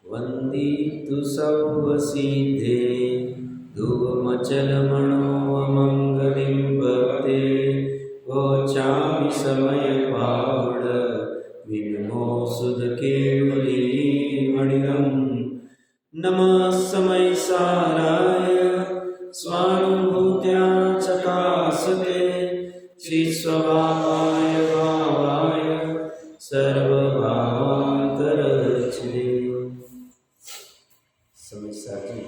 वन्दितु सौवसिद्धे धुवमचलमणोऽमङ्गलिं पते वोचामि समयपावड विनमो सुधकेवलीमणिरम् नमः समयसाराय स्वानुभूत्या चकासते श्रीस्वभावाय भावाय सर्वभावान्तरचे। समयसार जी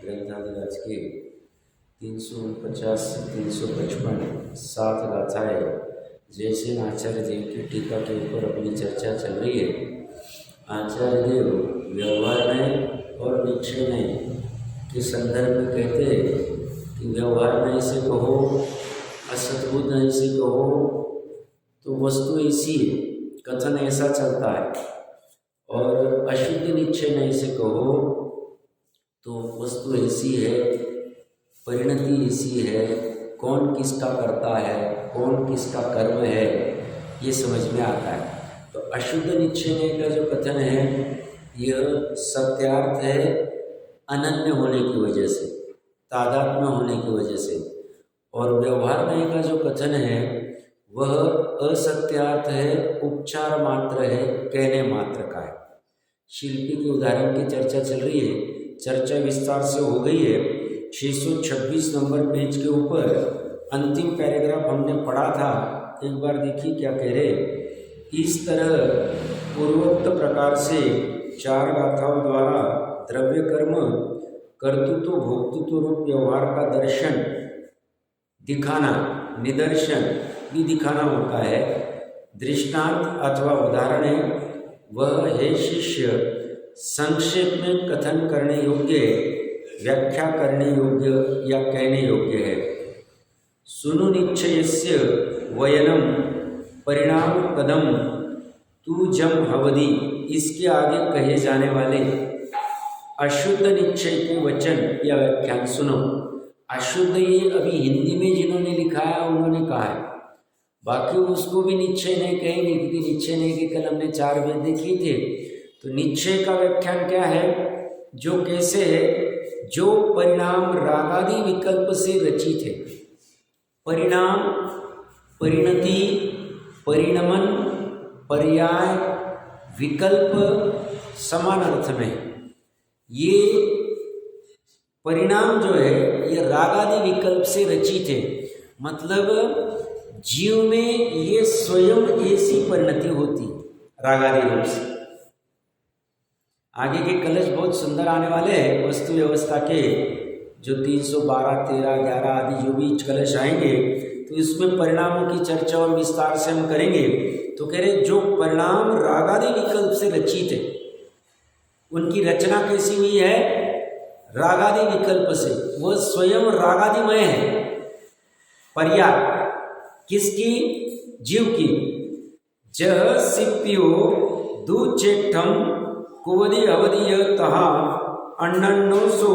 ग्रंथाधिराज के 349 से 355 7 गाथाएं जैसे आचार्य देव की टीका के ऊपर अपनी चर्चा चल रही है। आचार्य देव व्यवहार में और निश्चय में के संदर्भ में कहते हैं कि व्यवहार में इसे कहो, असद्बुद्ध इसे कहो तो वस्तु ऐसी है, कथन ऐसा चलता है, और अशुद्ध निश्चय में इसे कहो तो वस्तु ऐसी है, परिणति ऐसी है, कौन किसका करता है, कौन किसका कर्म है, ये समझ में आता है। तो अशुद्ध निश्चय का जो कथन है यह सत्यार्थ है अनन्य होने की वजह से, तादात्म्य होने की वजह से, और व्यवहार में का जो कथन है वह असत्यार्थ है, उपचार मात्र है, कहने मात्र का है। शिल्पी के उदाहरण की चर्चा चल रही है, चर्चा विस्तार से हो गई है। 626 नंबर पेज के ऊपर अंतिम पैराग्राफ हमने पढ़ा था, एक बार देखिए क्या कह रहे। इस तरह पूर्वोक्त प्रकार से 4 गाथाओं द्वारा द्रव्य कर्म, कर्तृत्व भोक्तृत्व रूप व्यवहार का दर्शन दिखाना, निदर्शन भी दिखाना होता है। दृष्टांत अथवा उदाहरण है वह है शिष्य संक्षेप में कथन करने योग्य, व्याख्या करने योग्य या कहने योग्य है। सुनु निश्चयस्य वयनम परिणाम कदम तू जम हवदी, इसके आगे कहे जाने वाले अशुद्ध निश्चय के वचन या व्याख्यान सुनो। अशुद्ध ये अभी हिंदी में जिन्होंने लिखा है उन्होंने कहा है, बाकी उसको भी निश्चय नहीं कहेंगे क्योंकि निश्चय नहीं के कल हमने 4 वेद देखे थे। तो निश्चय का व्याख्यान क्या है, जो कैसे है, जो परिणाम रागादि विकल्प से रचित है। परिणाम, परिणति, परिणमन, पर्याय, विकल्प समान अर्थ में। ये परिणाम जो है ये रागादि विकल्प से रचित है, मतलब जीव में ये स्वयं ऐसी परिणति होती रागादि रूप से। आगे के कलश बहुत सुंदर आने वाले हैं वस्तु व्यवस्था के, जो 312, 13, 11 आदि जो भी कलश आएंगे तो इसमें परिणामों की चर्चा और विस्तार से हम करेंगे। तो कह रहे जो परिणाम रागादि विकल्प से रचित है, उनकी रचना कैसी हुई है, रागादि विकल्प से, वह स्वयं रागादिमय है। पर्याय किसकी, जीव की। जह सिप्पियो दुचेठम कुवदी अवधि तहा अन्नो सो,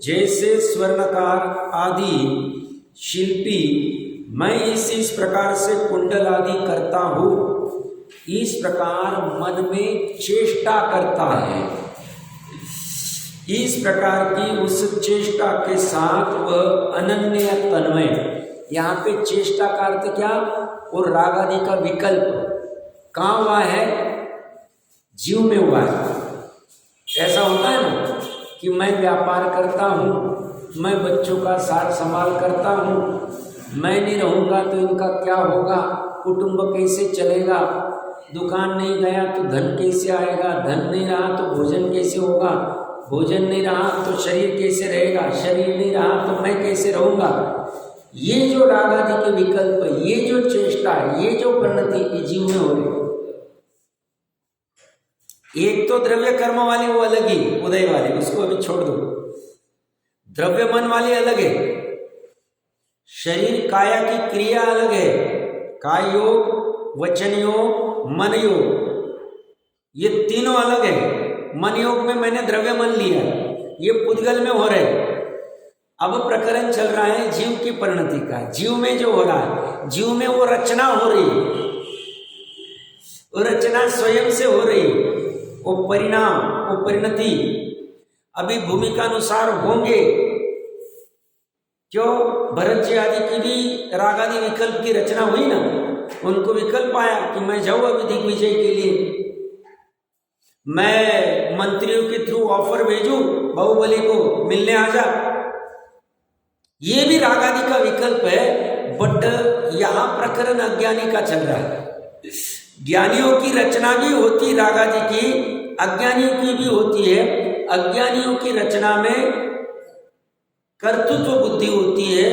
जैसे स्वर्णकार आदि शिल्पी मैं इस प्रकार से कुंडल आदि करता हूँ, इस प्रकार मन में चेष्टा करता है। इस प्रकार की उस चेष्टा के साथ वह अनन्य तन्मय, यहाँ पे चेष्टा का अर्थ क्या, और रागादि का विकल्प कहाँ हुआ है, जीव में हुआ है। ऐसा होता है ना कि मैं व्यापार करता हूँ, मैं बच्चों का सार संभाल करता हूँ, मैं नहीं रहूँगा तो इनका क्या होगा, कुटुंब कैसे चलेगा, दुकान नहीं गया तो धन कैसे आएगा, धन नहीं रहा तो भोजन कैसे होगा, भोजन नहीं रहा तो शरीर कैसे रहेगा, शरीर नहीं रहा तो मैं कैसे रहूँगा। ये जो रागादि के विकल्प, ये जो चेष्टा, ये जो परिणति ये जीव में हो रही। एक तो द्रव्य कर्म वाली वो अलग ही उदय वाली, उसको अभी छोड़ दो। द्रव्य मन वाली अलग है, शरीर काया की क्रिया अलग है, काय योग, वचन योग, मन योग, ये तीनों अलग है। मन योग में मैंने द्रव्य मन लिया, ये पुद्गल में हो रहे। अब प्रकरण चल रहा है जीव की परिणति का, जीव में जो हो रहा है, जीव में वो रचना हो रही है, वो रचना स्वयं से हो रही है। वो परिणाम, वो परिणति अभी भूमिका अनुसार होंगे। क्यों? भरत जी आदि की भी रागादि विकल्प की रचना हुई ना, उनको विकल्प आया कि मैं जाऊं अभी दिग्विजय के लिए, मैं मंत्रियों के थ्रू ऑफर भेजूं बाहुबली को, मिलने आ जा। ये भी रागादि का विकल्प है, बट यहां प्रकरण अज्ञानी का चल रहा है। ज्ञानियों की रचना भी होती रागादि की, अज्ञानियों की भी होती है। अज्ञानियों की रचना में कर्तृत्व बुद्धि होती है,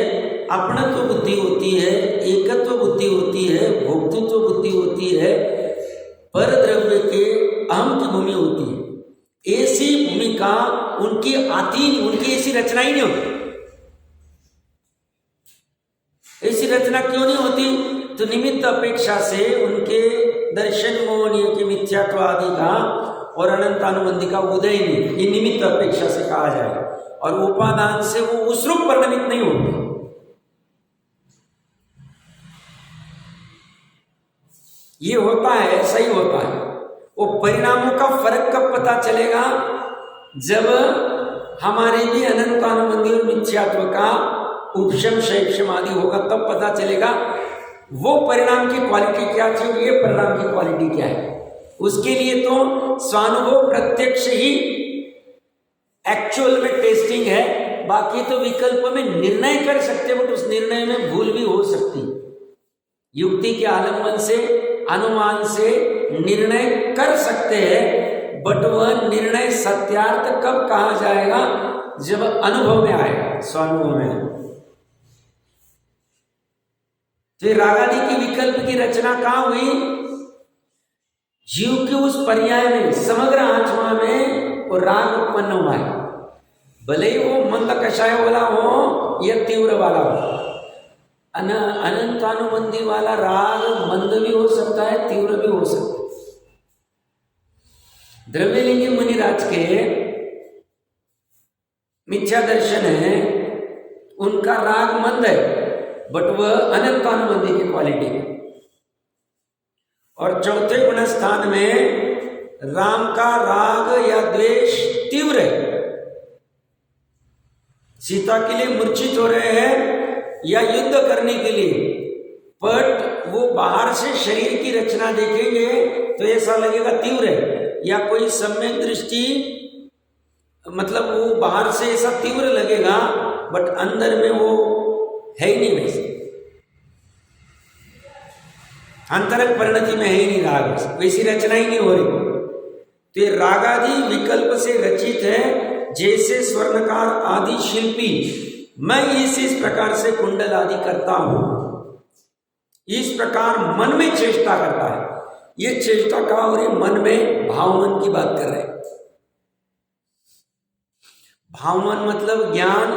अपनत्व बुद्धि होती है, एकत्व बुद्धि होती है, भोक्तृत्व बुद्धि होती है, पर द्रव्य के अहम की भूमि होती है। ऐसी भूमिका उनकी आती नहीं, उनकी ऐसी रचना ही नहीं होती। ऐसी रचना क्यों नहीं होती? तो निमित्त अपेक्षा से उनके दर्शन मोहनीय के मिथ्यात्व आदि का और अनंतानुबंधी का उदय नहीं, ये निमित्त अपेक्षा से कहा जाए, और उपादान से वो उस रूप परिणमित नहीं होते। ये होता है, ऐसा ही होता है। वो परिणामों का फर्क कब पता चलेगा? जब हमारे भी अनंतानुबंधी और मिथ्यात्व का उपशम शैक्षम आदि होगा, तब पता चलेगा वो परिणाम की क्वालिटी क्या थी और ये परिणाम की क्वालिटी क्या है। उसके लिए तो स्वानुभव प्रत्यक्ष ही एक्चुअल में टेस्टिंग है, बाकी तो विकल्प में निर्णय कर सकते, बट उस निर्णय में भूल भी हो सकती। युक्ति के आलंबन से, अनुमान से निर्णय कर सकते हैं, बट वह निर्णय सत्यार्थ कब कहा जाएगा? जब अनुभव में आएगा, स्वानुभव में। तो रागादि की विकल्प की रचना कहां हुई? जीव के उस पर्याय में, समग्र आत्मा में वो राग उत्पन्न हुआ है। भले ही वो मंद कषाय वाला हो या तीव्र वाला हो, अनंतानुबंधी वाला राग मंद भी हो सकता है, तीव्र भी हो सकता है। द्रव्यलिंगी मुनिराज के मिथ्या दर्शन है, उनका राग मंद है, बट वह अनंतानुबंधी की क्वालिटी है। और चौथे गुण स्थान में राम का राग या द्वेष तीव्र है। सीता के लिए मूर्छित हो रहे हैं या युद्ध करने के लिए, बट वो बाहर से शरीर की रचना देखेंगे तो ऐसा लगेगा तीव्र है, या कोई सम्यक दृष्टि, मतलब वो बाहर से ऐसा तीव्र लगेगा, बट अंदर में वो है ही नहीं, वैसे अंतरंग परिणति में है ही नहीं राग, वैसी रचना ही नहीं हो रही। तो ये रागादि विकल्प से रचित है, जैसे स्वर्णकार आदि शिल्पी मैं इस प्रकार से कुंडल आदि करता हूं, इस प्रकार मन में चेष्टा करता है। ये चेष्टा कहां हो रही? मन में, भावमन की बात कर रहे हैं। भावमन मतलब ज्ञान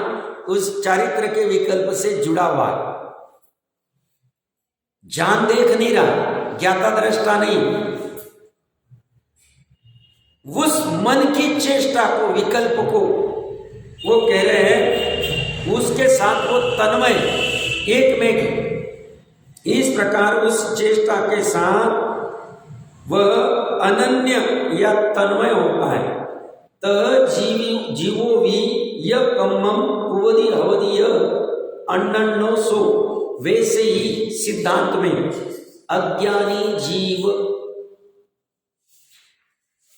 उस चारित्र के विकल्प से जुड़ा हुआ है। जान देख नहीं रहा, ज्ञाता दृष्टा नहीं, उस मन की चेष्टा को, विकल्प को वो कह रहे हैं, उसके साथ वो तन्मय एक में, इस प्रकार उस चेष्टा के साथ वह अनन्य या तन्मय होता है। त जीवो भी यह कम्मम कुवदी हवदीय अन्नो सो, वैसे ही सिद्धांत में अज्ञानी जीव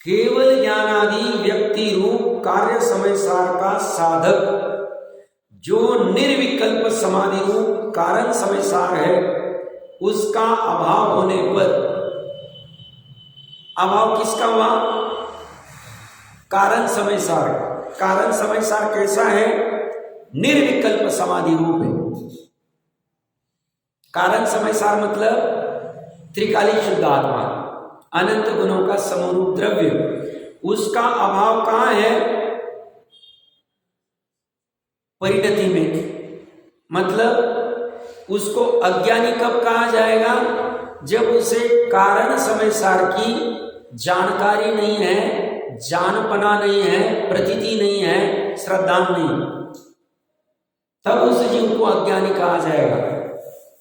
केवल ज्ञानादि व्यक्ति रूप कार्य समय सार का साधक, जो निर्विकल्प समाधि रूप कारण समय सार है, उसका अभाव होने पर, अभाव किसका हुआ? कारण समय सार। कारण समय सार कैसा है? निर्विकल्प समाधि रूप है। कारण समय सार मतलब त्रिकाली शुद्ध आत्मा, अनंत गुणों का समरूप द्रव्य, उसका अभाव कहां है? परिणति में। मतलब उसको अज्ञानी कब कहा जाएगा? जब उसे कारण समय सार की जानकारी नहीं है, जानपना नहीं है, प्रतीति नहीं है, श्रद्धा नहीं, तब उस जीव को अज्ञानी कहा जाएगा।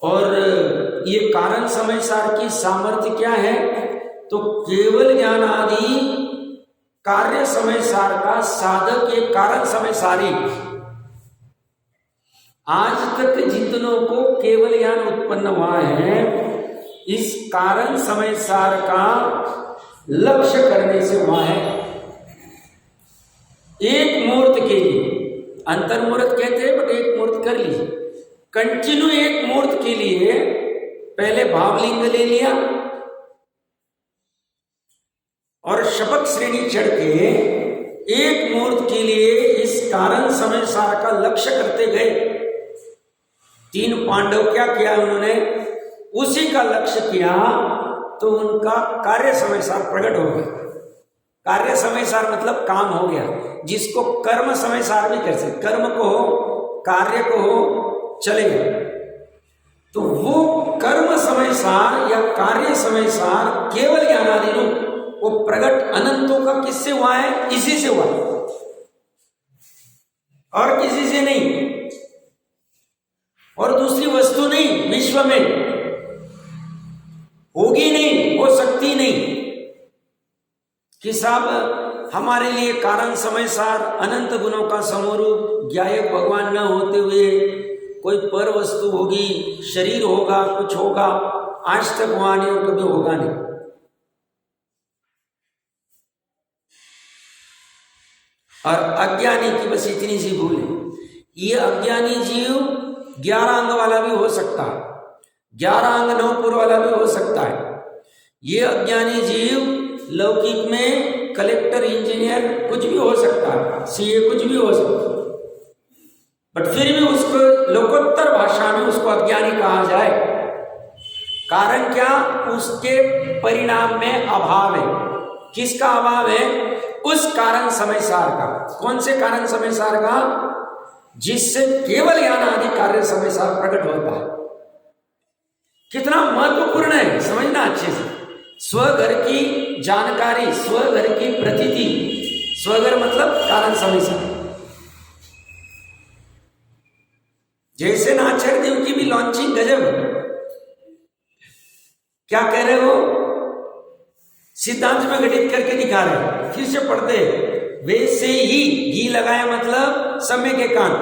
और ये कारण समय सार की सामर्थ्य क्या है? तो केवल ज्ञान आदि कार्य समय सार का साधक एक कारण समय सारी। आज तक जितनों को केवल ज्ञान उत्पन्न हुआ है, इस कारण समय सार का लक्ष्य करने से हुआ है। एक मुहूर्त के लिए, अंतर मुहूर्त कहते हैं, बट एक मुहूर्त कर लीजिए, कंटिन्यू एक मुहूर्त के लिए पहले भावलिंग ले लिया और शपथ श्रेणी चढ़ के एक मुहूर्त के लिए इस कारण समय सार का लक्ष्य करते गए। तीन पांडव क्या किया उन्होंने, उसी का लक्ष्य किया तो उनका कार्य समय सार प्रकट हो गया। कार्य समय सार मतलब काम हो गया, जिसको कर्म समय सार भी कर सकते, कर्म को हो, कार्य को हो, चलेगा। तो वो कर्म समय सार या कार्य समय सार केवल ज्ञानादि रूप वो प्रकट अनंतों का किससे हुआ है, इसी से हुआ है और किसी से नहीं, और दूसरी वस्तु नहीं, विश्व में होगी नहीं, हो सकती नहीं कि साहब हमारे लिए कारण समय सार अनंत गुणों का समरूप ज्ञायक भगवान न होते हुए कोई पर वस्तु होगी, शरीर होगा, कुछ होगा, आज तक हुआ नहीं और कभी होगा नहीं। और अज्ञानी की बस इतनी सी भूल है, ये अज्ञानी जीव 11 अंग वाला भी हो सकता है, 11 अंग 9 पुर वाला भी हो सकता है। ये अज्ञानी जीव लौकिक में कलेक्टर, इंजीनियर कुछ भी हो सकता है, सीए कुछ भी हो सकता है, बट फिर भी उसको लोकोत्तर भाषा में उसको अज्ञानी कहा जाए। कारण क्या, उसके परिणाम में अभाव है। किसका अभाव है, उस कारण समय सार का। कौन से कारण समय सार का, जिससे केवल ज्ञान आदि कार्य समय सार प्रकट होता है। कितना महत्वपूर्ण है, समझना अच्छे से। स्वघर की जानकारी, स्वघर की प्रतीति, स्वघर मतलब कारण समय सार। जैसे नाचार्य देव की भी लॉन्चिंग गजब, क्या कह रहे हो, सिद्धांत में घटित करके दिखा रहे हैं, फिर से पढ़ते हैं। वैसे ही, घी लगाया मतलब समय के कान।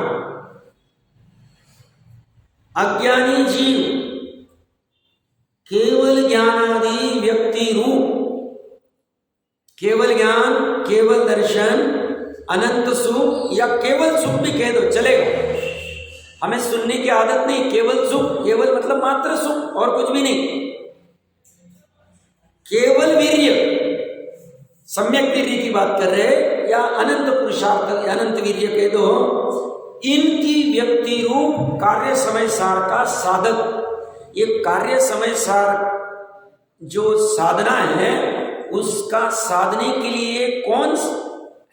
अज्ञानी जीव केवल ज्ञानादि व्यक्ति रूप, केवल ज्ञान, केवल दर्शन, अनंत सुख या केवल सुख भी कह दो चलेगा, हमें सुनने की आदत नहीं। केवल सुख, केवल मतलब मात्र सुख और कुछ भी नहीं। केवल वीर्य, सम्यक वीर्य की बात कर रहे हैं, या अनंत पुरुषार्थ, अनंत वीर्य कह दो, इनकी व्यक्ति रूप कार्य समय सार का साधक। ये कार्य समय सार जो साधना है, उसका साधने के लिए कौन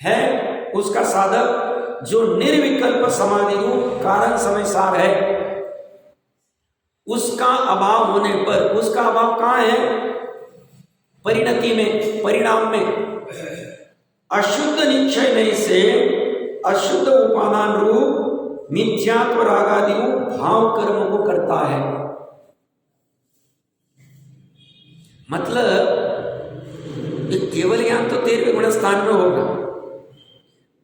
है, उसका साधक जो निर्विकल्प समाधि रूप कारण समय सार है, उसका अभाव होने पर, उसका अभाव कहाँ है, परिणति में, परिणाम में। अशुद्ध निश्चय से अशुद्ध उपादान रूप मिथ्यात्व रागादि रूप भाव कर्मों को करता है। मतलब ये केवल ज्ञान तो 13वें गुण स्थान में होगा,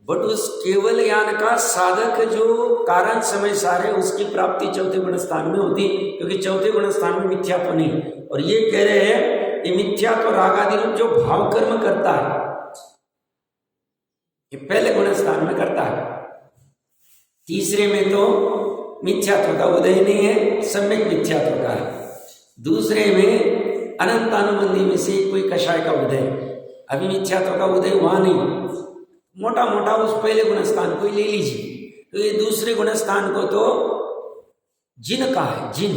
बट उस केवल ज्ञान का साधक जो कारण समय सार है, उसकी प्राप्ति 4थे गुण स्थान में होती, क्योंकि 4थे गुण स्थान में मिथ्यात्व नहीं। और ये कह रहे हैं ये मिथ्यात्व रागादि रूप जो भाव कर्म करता है, ये पहले गुण स्थान में करता है। तीसरे में तो मिथ्यात्व का उदय नहीं है, सम्यक मिथ्यात्व का है। दूसरे में अनंतानुबंधी में से कोई कषाय का उदय, अभी मिथ्यात्व का उदय हुआ नहीं। मोटा मोटा उस पहले गुण स्थान को ही ले लीजिए, तो ये दूसरे गुण स्थान को तो जिन का है, जिन।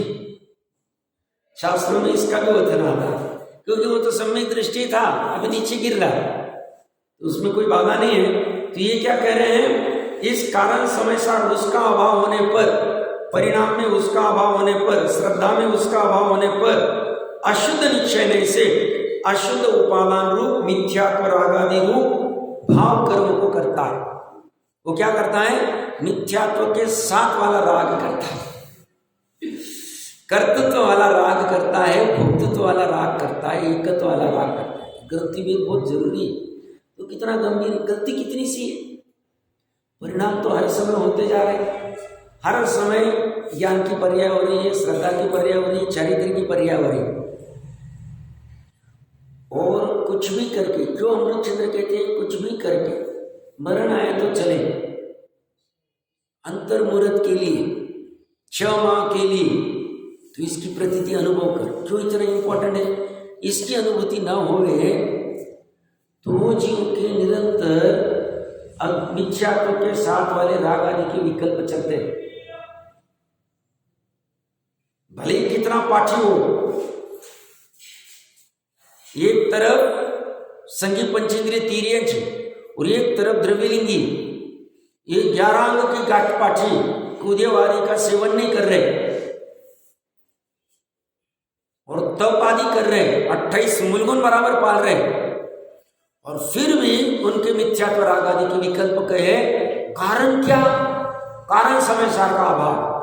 शास्त्रों में इसका भी वचन आता है, क्योंकि वो तो सम्यक दृष्टि था, अभी नीचे गिर रहा है, तो उसमें कोई बाधा नहीं है। तो ये क्या कह रहे हैं, इस कारण समय सार उसका अभाव होने पर, परिणाम में उसका अभाव होने पर, श्रद्धा में उसका अभाव होने पर, अशुद्ध निश्चय से अशुद्ध उपादान रूप मिथ्यात्व रागादि रूप भाव कर्म को करता है। वो क्या करता है, मिथ्यात्व के साथ वाला राग करता है, कर्तृत्व वाला राग करता है, भोक्तृत्व वाला राग करता है, एकत्व वाला राग करता है। ग्रंथि भी बहुत जरूरी है। तो तो कितना गंभीर, गलती कितनी सी है, परिणाम तो हर समय होते जा रहे हैं। हर समय ज्ञान की पर्याय हो रही है, श्रद्धा की पर्याय हो रही है, चरित्र की पर्याय हो रही है। और कुछ भी करके, जो अमृतचंद्र कहते हैं, कुछ भी करके मरण आए तो चले, अंतर्मुहूर्त के लिए, 6 माह के लिए, तो इसकी प्रतीति अनुभव कर। क्यों इतना इंपॉर्टेंट है? इसकी अनुभूति ना होवे तो जीव के निरंतर मिथ्यात्व के साथ वाले राग आदि के विकल्प चलते हैं। भले ही कितना पाठी हो, एक तरफ संगी पंचेंद्रिय तीर्यंश और एक तरफ द्रव्यलिंगी, ये 11 अंग की गाठ पाठी कूदेवादी का सेवन नहीं कर रहे और तप आदि कर रहे, 28 मूलगुण बराबर पाल रहे, और फिर भी उनके मिथ्यात्व राग आदि के विकल्प कहे। कारण क्या? कारण समय सार का अभाव।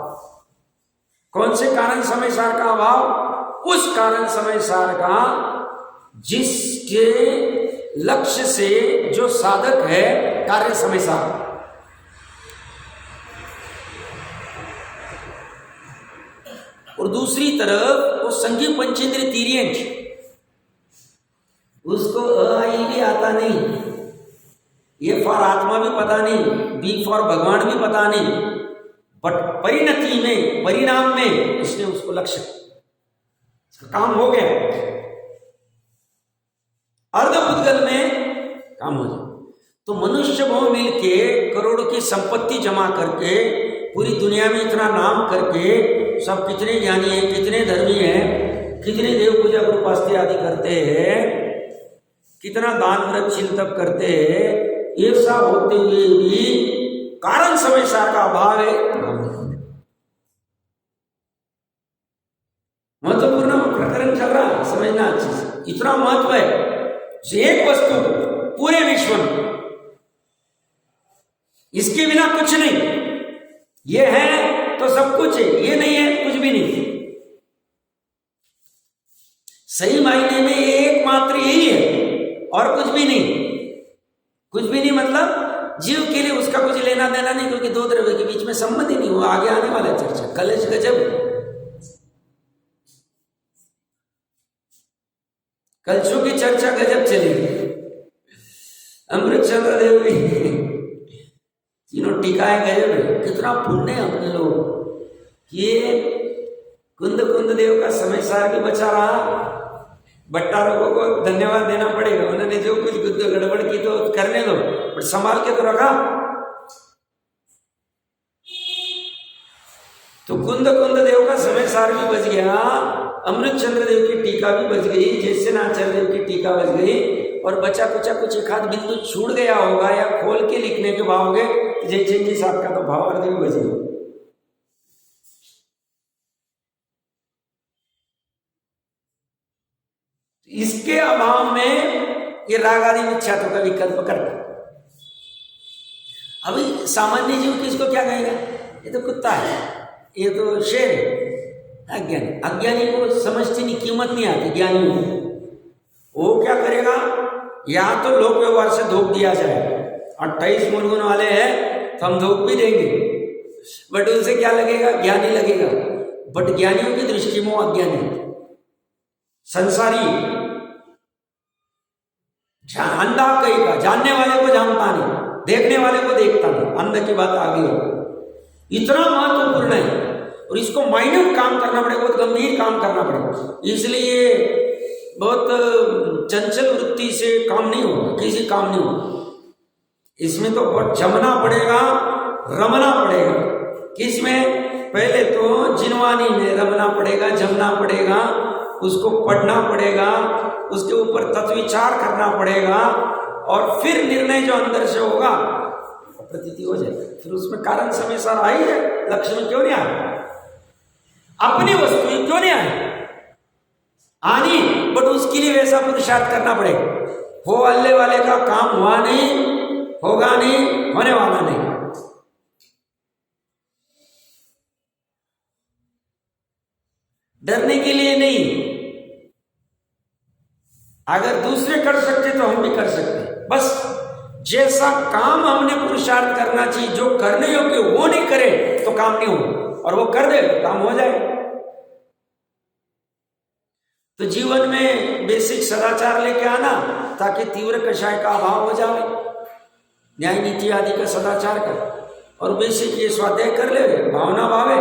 कौन से कारण समय सार का अभाव? उस कारण समय सार का जिसके लक्ष्य से जो साधक है कार्य समय सार। और दूसरी तरफ वो संगी पंचेंद्रिय तीर्यंश, उसको आई भी आता नहीं, ए फॉर आत्मा भी पता नहीं, बी फॉर भगवान भी पता नहीं, बट परिणति में, परिणाम में इसने उसको लक्ष्य, इसका काम हो गया, अर्धपुद्गल में काम हो जाए। तो मनुष्य भाव मिलके करोड़ों की संपत्ति जमा करके पूरी दुनिया में इतना नाम करके सब कितने ज्ञानी हैं, कितने धर्मी हैं, कितने देव पूजा उपास्ति आदि करते हैं, कितना दान व्रत शील तप करते हैं, ये सब होते हुए भी कारण समय सार का अभाव है। महत्वपूर्ण प्रकरण चल रहा है, समझना अच्छे से। इतना महत्व है, एक वस्तु पूरे विश्व में, इसके बिना कुछ नहीं, ये है तो सब कुछ है, ये नहीं है कुछ भी नहीं। सही मायने में एकमात्र यही है और कुछ भी नहीं। कुछ भी नहीं मतलब जीव के लिए उसका कुछ लेना देना नहीं, क्योंकि दो द्रव्य के बीच में संबंध ही नहीं हुआ। आगे आने वाला चर्चा कलेश गजब, कलशों की चर्चा गजब चलेगी। अमृतचंद्र देव भी तीनों टीकाएं गजब है। कितना पुण्य है अपने लोग, ये कुंद देव का समय सार भी बचा रहा। भट्टा लोगों को धन्यवाद देना पड़ेगा, उन्होंने जो कुछ गड़बड़ की तो करने दो, बट संभाल के तो रखा। तो कुंद देव का समय सार भी बच गया, अमृतचंद्र देव की टीका भी बच गई, जयसेनाचार्य देव की टीका बच गई, और बचा कुचा कुछ एक आध बिंदु छूट गया होगा या खोल के लिखने के भावोगे तो जयचंद जी साहब का तो भाव अर्थ भी बच गया। इसके अभाव में ये राग आदि मिथ्यात्व का विकल्प करता। अभी सामान्य जीव किसको क्या कहेगा? ये तो कुत्ता है, ये तो शेर है। अज्ञानी को समझती नहीं, कीमत नहीं आती ज्ञानी को। वो क्या करेगा? या तो लोक व्यवहार से धोख दिया जाए, 28 मूलगुण वाले हैं तो हम धोख भी देंगे, बट उनसे क्या लगेगा? ज्ञानी लगेगा। बट ज्ञानियों की दृष्टि में अज्ञानी, संसारी, अंधा कहीं का, जानने वाले को जानता नहीं, देखने वाले को देखता नहीं, अंध की बात आ गई। इतना महत्वपूर्ण है और इसको माइन्यूट काम करना पड़ेगा, बहुत गंभीर काम करना पड़ेगा। इसलिए बहुत चंचल वृत्ति से काम नहीं होगा, किसी काम नहीं होगा। इसमें तो बहुत जमना पड़ेगा, रमना पड़ेगा। किसमें? पहले तो जिनवानी में रमना पड़ेगा, जमना पड़ेगा, उसको पढ़ना पड़ेगा, उसके ऊपर तत्विचार करना पड़ेगा, और फिर निर्णय जो अंदर से होगा प्रतीति हो जाएगी। फिर उसमें कारण समय सार आई है, लक्ष्य में क्यों नहीं आया? अपनी वस्तु क्यों नहीं आई? आनी, बट उसके लिए वैसा पुरुषार्थ करना पड़ेगा। हो अल्ले वाले का काम हुआ नहीं, होगा नहीं, होने वाला नहीं। डरने के लिए नहीं, अगर दूसरे कर सकते तो हम भी कर सकते, बस जैसा काम हमने पुरुषार्थ करना चाहिए, जो करने योग्य वो नहीं करे तो काम नहीं हो, और वो कर दे तो काम हो जाए। तो जीवन में बेसिक सदाचार लेके आना ताकि तीव्र कषाय का अभाव हो जाए, न्याय नीति आदि का सदाचार कर, और बेसिक ये स्वाध्याय कर ले, भावना भावे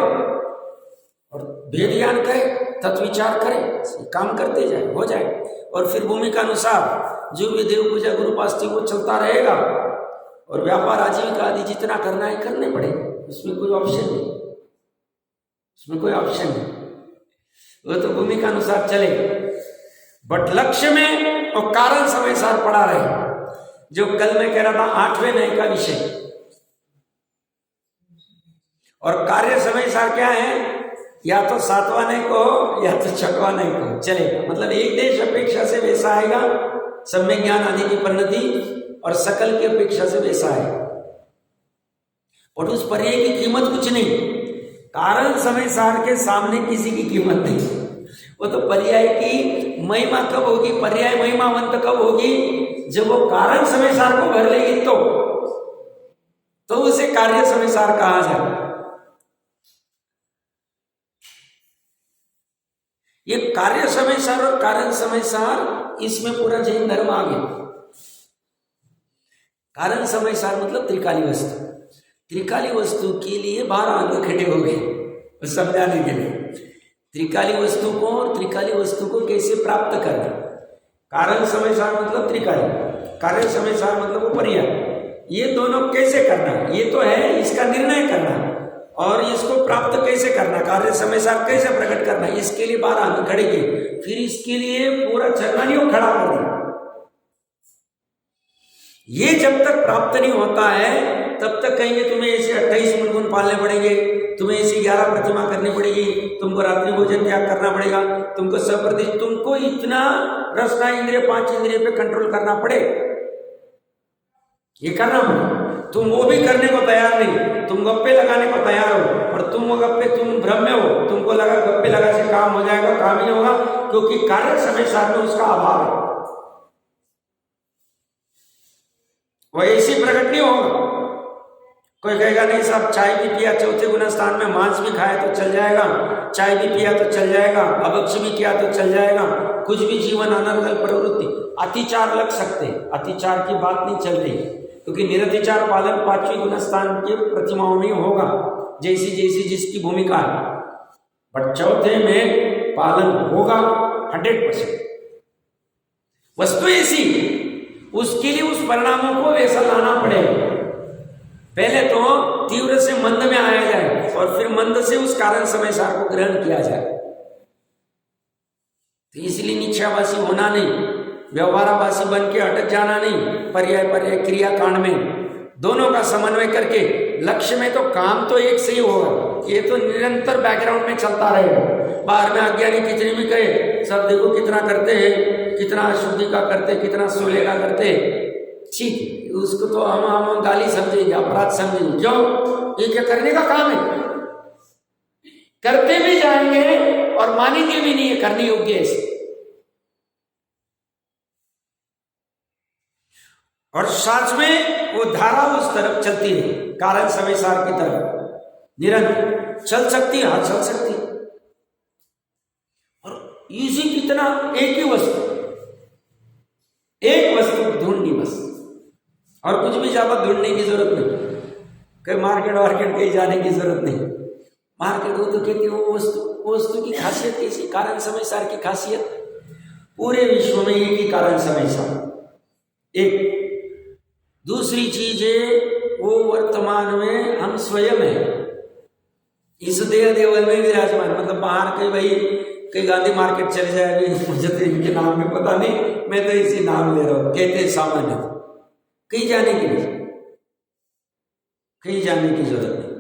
और भेद ज्ञान करे, तत्व विचार करे, काम करते जाए, हो जाए। और फिर भूमिका अनुसार जो भी देव पूजा गुरु उपासना वो चलता रहेगा, और व्यापार आजीविका आदि जितना करना है करने पड़ेगा, उसमें कोई ऑप्शन नहीं, उसमें कोई ऑप्शन नहीं, वो तो भूमिका अनुसार चले। बट लक्ष्य में और कारण समय सार पड़ा रहे, जो कल मैं कह रहा था 8वें नए का विषय। और कार्य समय सार क्या है, या तो 7वां नए को या तो 6वां नए को चलेगा, मतलब एक देश अपेक्षा से वैसा आएगा, सम्यक ज्ञान आदि की परिणति, और सकल की अपेक्षा से वैसा आएगा। और उस पर्याय की कीमत कुछ नहीं, कारण समय सार के सामने किसी की कीमत नहीं। वो तो पर्याय की महिमा कब होगी, पर्याय महिमावंत कब होगी, जब वो कारण समय सार को भर लेगी तो उसे कार्य समय सार कहा जाए। ये कार्य समय सार और कारण समय सार, इसमें पूरा जैन धर्म आ गया। कारण समय सार मतलब त्रिकाली वस्तु, त्रिकाली वस्तु के लिए 12 अंग खड़े हो गए समझाने के लिए, त्रिकाली वस्तु को और त्रिकाली वस्तु को कैसे प्राप्त करना। कारण समय सार मतलब त्रिकाली, कार्य समय सार मतलब वो पर्याय, ये दोनों कैसे करना, ये तो है इसका निर्णय करना, और इसको प्राप्त कैसे करना, कार्य समय सार कैसे प्रकट करना, इसके लिए 12 अंग खड़े किए। फिर इसके लिए पूरा चरणानियों खड़ा कर दिया। ये जब तक प्राप्त नहीं होता है तब तक कहेंगे तुम्हें ऐसे 28 मुनगुन पालने पड़ेंगे, तुम्हें ऐसी 11 प्रतिमा करनी पड़ेगी, तुमको रात्रि भोजन त्याग करना पड़ेगा, तुमको सप्रति, तुमको इतना रसना इंद्रिय 5 इंद्रिय पे कंट्रोल करना पड़े, ये करना पड़े। तुम वो भी करने को तैयार नहीं, तुम गप्पे लगाने को तैयार हो, और तुम वो गप्पे, तुम भ्रम में हो, तुमको लगा गप्पे लगा से काम हो जाएगा, काम ही नहीं होगा, क्योंकि कार्य समय सार में उसका अभाव है, वो ऐसी प्रकट नहीं होगा। कोई कहेगा नहीं साहब चाय भी पिया चौथे गुना स्थान में, मांस भी खाया तो चल जाएगा, चाय भी पिया तो चल जाएगा, अभक्ष भी किया तो चल जाएगा, कुछ भी जीवन अनर्गल प्रवृत्ति, अतिचार लग सकते, अतिचार की बात नहीं चल रही, क्योंकि निरतिचार पालन 5वीं गुना स्थान के प्रतिमाओं में होगा, जैसी जैसी जिसकी भूमिका है, बट चौथे में पालन होगा 100%। वस्तु ऐसी, उसके लिए उस परिणामों को वैसा लाना पड़ेगा। पहले तो तीव्र से मंद में आया जाए, और फिर मंद से उस कारण समय सार को ग्रहण किया जाए। तो इसलिए निश्चयाभासी होना नहीं, व्यवहाराभासी बन के अटक जाना नहीं, पर्याय पर्याय क्रिया कांड में दोनों का समन्वय करके लक्ष्य में तो काम तो एक से ही होगा, ये तो निरंतर बैकग्राउंड में चलता रहेगा। बाहर में अज्ञानी कितने भी कहे, सब देखो कितना करते हैं, कितना अशुद्धि का करते, कितना सोले का करते, ठीक, उसको तो हम गाली समझेंगे, अपराध समझेंगे, क्यों, ये क्या करने का काम है, करते भी जाएंगे और मानेंगे भी नहीं है करने योग्य है। और साथ में वो धारा उस तरफ चलती है, कारण समय सार की तरफ निरंतर चल सकती है, हाँ चल सकती है। और इसी कितना, एक ही वस्तु, एक वस्तु ढूंढनी बस, और कुछ भी ज्यादा ढूंढने की जरूरत नहीं, कहीं मार्केट वार्केट कहीं जाने की जरूरत नहीं। मार्केट वो तो कहती है वो वस्तु की खासियत कैसी, कारण समय सार की खासियत, पूरे विश्व में एक ही कारण समय सार एक। दूसरी चीज है वो वर्तमान में हम स्वयं है, इस देह देवल में विराजमान, मतलब बाहर के भाई कहीं गांधी मार्केट चले जाए, अभी मुझे तो इनके नाम में पता नहीं, मैं तो इसी नाम ले रहा हूँ, कहते सामान्य, कहीं जाने की नहीं, कहीं जाने की जरूरत नहीं,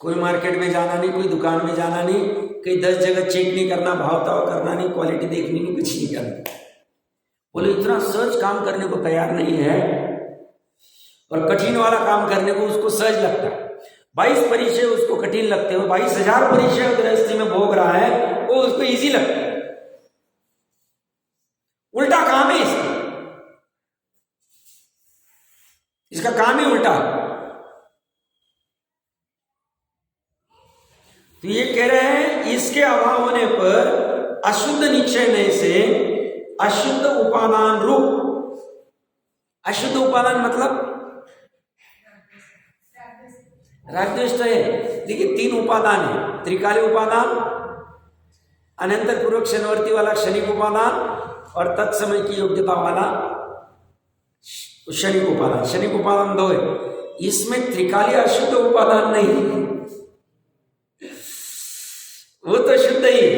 कोई मार्केट में जाना नहीं, कोई दुकान में जाना नहीं, कहीं 10 जगह चेक नहीं करना, भाव ताव करना नहीं, क्वालिटी देखनी नहीं, कुछ नहीं करना। बोले इतना सहज काम करने को तैयार नहीं है, और कठिन वाला काम करने को उसको सहज लगता है। 22 परिचय उसको कठिन लगते हैं, 22,000 परिचय गृहस्थी में भोग रहा है, वो उसको इजी लगता है। उल्टा काम है इसका, इसका काम ही उल्टा। तो ये कह रहे हैं इसके अभाव होने पर अशुद्ध निश्चय से अशुद्ध उपादान रूप, अशुद्ध उपादान मतलब रागद्वेष तो है, देखिए 3 उपादान है, त्रिकाली उपादान, अनंतर पूर्वक क्षणवर्ती वाला क्षणिक उपादान और तत्समय की योग्यता वाला क्षणिक उपादान। क्षणिक उपादान 2 है, इसमें त्रिकाली अशुद्ध उपादान नहीं, वो तो शुद्ध ही है,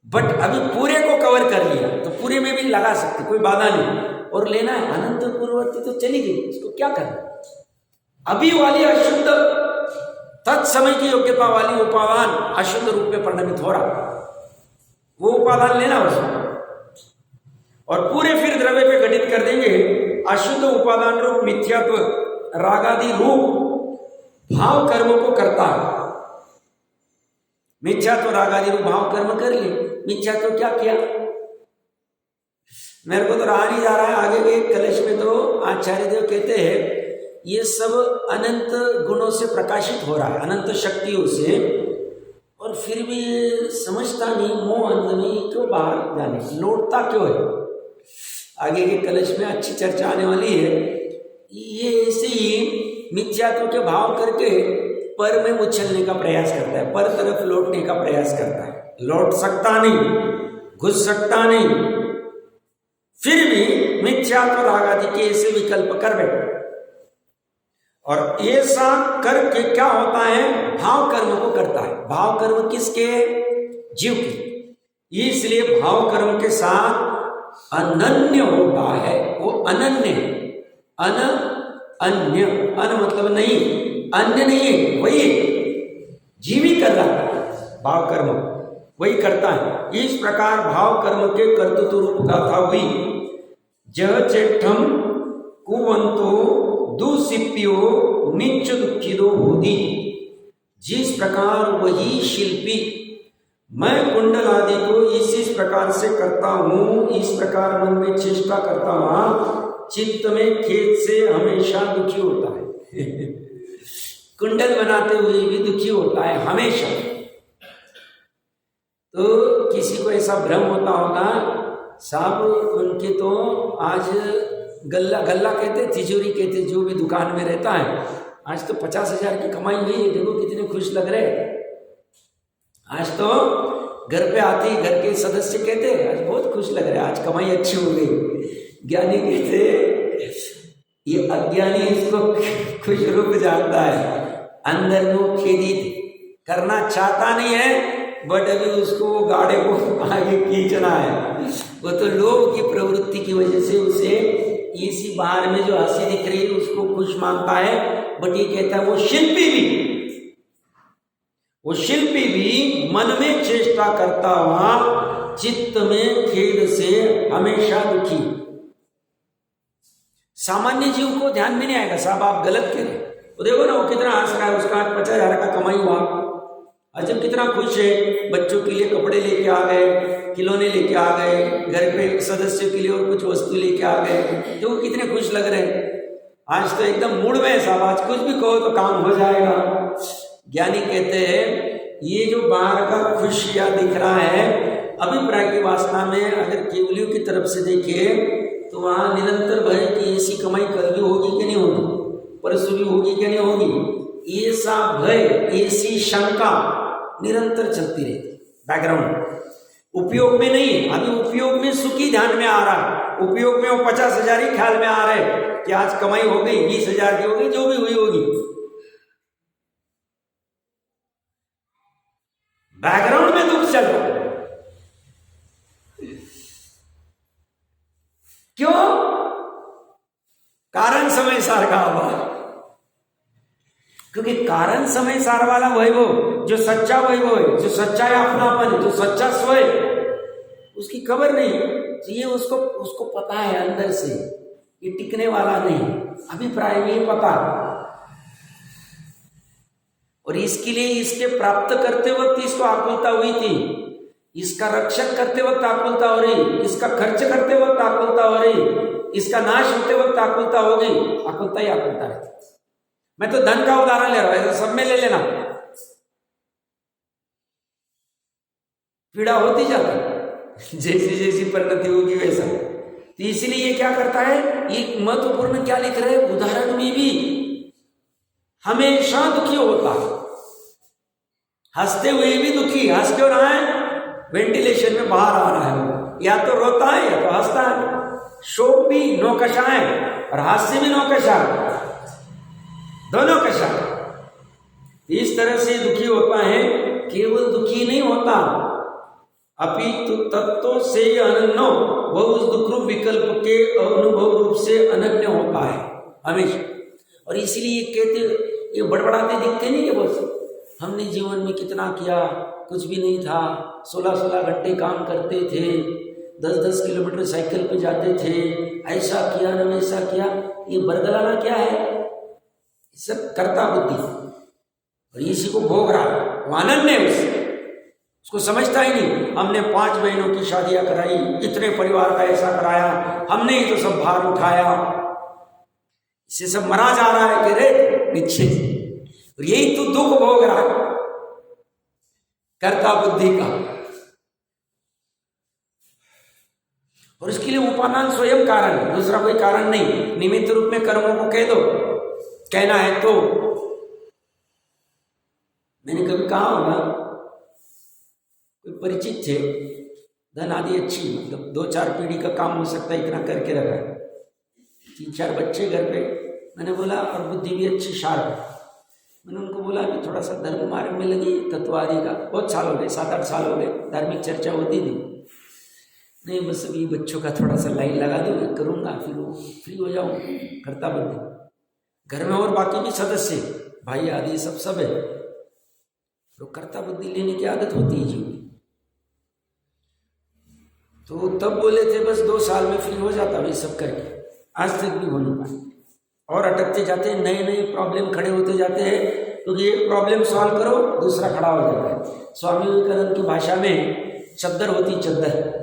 बट अभी पूरे को कवर कर लिया तो पूरे में भी लगा सकते, कोई बाधा नहीं। और लेना है अनंत पूर्ववर्ती तो चली गई, इसको क्या करना। अभी वाली अशुद्ध तत्समय की योग्यता वाली उपादान अशुद्ध रूप में परिणमित हो रहा, वो उपादान लेना उसमें, और पूरे फिर द्रव्य पे घटित कर देंगे अशुद्ध उपादान रूप मिथ्यात्व रागादि रूप भाव कर्म को करता है। मिथ्यात्व रागादि रूप भाव कर्म कर ले, मिथ्यात्व क्या किया मेरे को तो रहा नहीं जा रहा है। आगे के कलश में तो आचार्य देव कहते हैं ये सब अनंत गुणों से प्रकाशित हो रहा है, अनंत शक्तियों से, और फिर भी समझता नहीं, मोह अंध नहीं, क्यों बाहर जाने, लौटता क्यों है। आगे के कलश में अच्छी चर्चा आने वाली है। ये ऐसे ही मिथ्यात्व के भाव करके पर में उछलने का प्रयास करता है, पर तरफ लौटने का प्रयास करता है, लौट सकता नहीं, घुस सकता नहीं, फिर भी मिथ्यात्व राग आदि के ऐसे विकल्प कर बैठे। और ऐसा करके क्या होता है, भाव कर्म को करता है। भाव कर्म किसके, जीव के, इसलिए भाव कर्म के साथ अनन्य होता है, वो अनन्य, अन्य, अन मतलब नहीं, अन्य नहीं है, वही जीव ही कर रहा है, भाव कर्म वही करता है। इस प्रकार भाव कर्म के कर्तृत्व रूप गाथा हुई। जह चेठम कुवंतो दुसिप्यो निच दुखिदो होदी। जिस प्रकार वही शिल्पी मैं कुंडल आदि को इस प्रकार से करता हूं, इस प्रकार मन में चेष्टा करता हुआ चित्त में खेद से हमेशा दुखी होता है कुंडल बनाते हुए भी दुखी होता है हमेशा। तो किसी को ऐसा भ्रम होता होगा, साहब उनके तो आज गल्ला गल्ला कहते, तिजोरी कहते, जो भी दुकान में रहता है, आज तो 50,000 की कमाई हुई है, देखो कितने खुश लग रहे। आज तो घर पे आते ही घर के सदस्य कहते आज बहुत खुश लग रहे, आज कमाई अच्छी हो गई। ज्ञानी कहते ये अज्ञानी इसको खुश रूप जानता है, अंदर वो खेदित करना चाहता नहीं है, बट अभी उसको वो गाड़े को आगे खींचना है। वो तो लोभ की प्रवृत्ति की वजह से उसे इसी बाहर में जो हंसी दिख रही है उसको खुश मानता है। बट ये कहता है वो शिल्पी भी मन में चेष्टा करता हुआ चित्त में खेद से हमेशा दुखी। सामान्य जीव को ध्यान में नहीं आएगा, साहब आप गलत कह रहे, वो देखो ना वो कितना हंस रहा है, उसका 50,000 का कमाई हुआ, अजब कितना खुश है, बच्चों के लिए कपड़े लेके आ गए, खिलौने लेके आ गए, घर पे सदस्यों के लिए और कुछ वस्तु लेके आ गए, जो कितने खुश लग रहे हैं। आज तो एकदम मूड में साहब, आज कुछ भी कहो तो काम हो जाएगा। ज्ञानी कहते हैं ये जो बाहर का खुशियां दिख रहा है, अभिप्राय की वासना में अगर केवलियों की तरफ से देखे तो वहां निरंतर भय की ऐसी कमाई कल भी होगी कि नहीं होगी, परसों भी होगी कि नहीं होगी, ऐसा भय, ऐसी शंका निरंतर चलती रहती बैकग्राउंड। उपयोग में नहीं, अभी उपयोग में सुखी ध्यान में आ रहा, उपयोग में वो 50,000 ही ख्याल में आ रहे कि आज कमाई हो गई, 20,000 की हो गई, जो भी हुई होगी, बैकग्राउंड में दुख चल रहा। क्यों? कारण समय सार का अभाव। क्योंकि कारण समय सार वाला वैभव, जो सच्चा वैभव है, जो सच्चा है अपनापन है, जो सच्चा स्व है, उसकी खबर नहीं। तो ये उसको पता है अंदर से, ये टिकने वाला नहीं, अभिप्राय में ये पता। और इसके लिए इसके प्राप्त करते वक्त इसको आकुलता हुई थी, इसका रक्षण करते वक्त आकुलता हो रही, इसका खर्च करते वक्त आकुलता हो रही, इसका नाश होते वक्त आकुलता होगी, आकुलता ही आकुलता रहती। मैं तो धन का उदाहरण ले रहा हूं, ऐसा सब में ले लेना, पीड़ा होती जाती जैसी जैसी परिणति होगी वैसा। तो इसलिए ये क्या करता है, ये महत्वपूर्ण क्या लिख रहे हैं, उदाहरण में भी हमेशा दुखी होता है, हंसते हुए भी दुखी, हंस क्यों रहा है, वेंटिलेशन में बाहर आ रहा है, या तो रोता है या तो हंसता है। शोक भी नौकशा है और हास्य भी नौकशा, दोनों कशा। इस तरह से दुखी होता है, केवल दुखी नहीं होता, अपितु तत्व से अनन्य, वह उस दुख रूप विकल्प के अनुभव रूप से अनन्य होता है हमेशा। और इसीलिए कहते, ये बड़बड़ाते दिखते नहीं, ये बस हमने जीवन में कितना किया, कुछ भी नहीं था, 16-16 घंटे काम करते थे, 10-10 किलोमीटर साइकिल पे जाते थे, ऐसा किया न वैसा किया। ये बरगलाना क्या है, सब कर्ता बुद्धि, और इसी को भोग रहा है, वो आनंद है उसको समझता ही नहीं। हमने 5 बहनों की शादियां कराई, इतने परिवार का ऐसा कराया, हमने ही तो सब भार उठाया, इससे सब मरा जा रहा है कि रे निश्चित, और यही तो दुख भोग रहा है कर्ता बुद्धि का। और इसके लिए उपादान स्वयं कारण है, दूसरा कोई कारण नहीं। निमित्त रूप में कर्मों को कह दो, कहना है तो। मैंने कभी कहा होगा, कोई परिचित थे, धन आदि अच्छी, मतलब 2-4 पीढ़ी का काम हो सकता है, इतना करके रखा है, 3-4 बच्चे घर पे। मैंने बोला, और बुद्धि भी अच्छी शार्प है। मैंने उनको बोला कि थोड़ा सा धर्म मार्ग में लगी, तत्वादि का बहुत साल हो गए, 7-8 साल हो गए, धार्मिक चर्चा होती थी। नहीं, बस अभी बच्चों का थोड़ा सा लाइन लगा दूँ, करूँगा, फिर वो फ्री हो जाऊँ, करता बुद्धि। घर में और बाकी भी सदस्य, भाई आदि सब है, तो कर्ता बुद्धि लेने की आदत होती है जीवन। तो तब बोले थे बस 2 साल में फ्री हो जाता है सब करके, आज तक भी हो नहीं पाए, और अटकते जाते हैं, नए नए प्रॉब्लम खड़े होते जाते हैं, क्योंकि एक प्रॉब्लम सॉल्व करो दूसरा खड़ा हो जाता है। स्वामी विवेकानंद की भाषा में चद्दर होती, चद्दर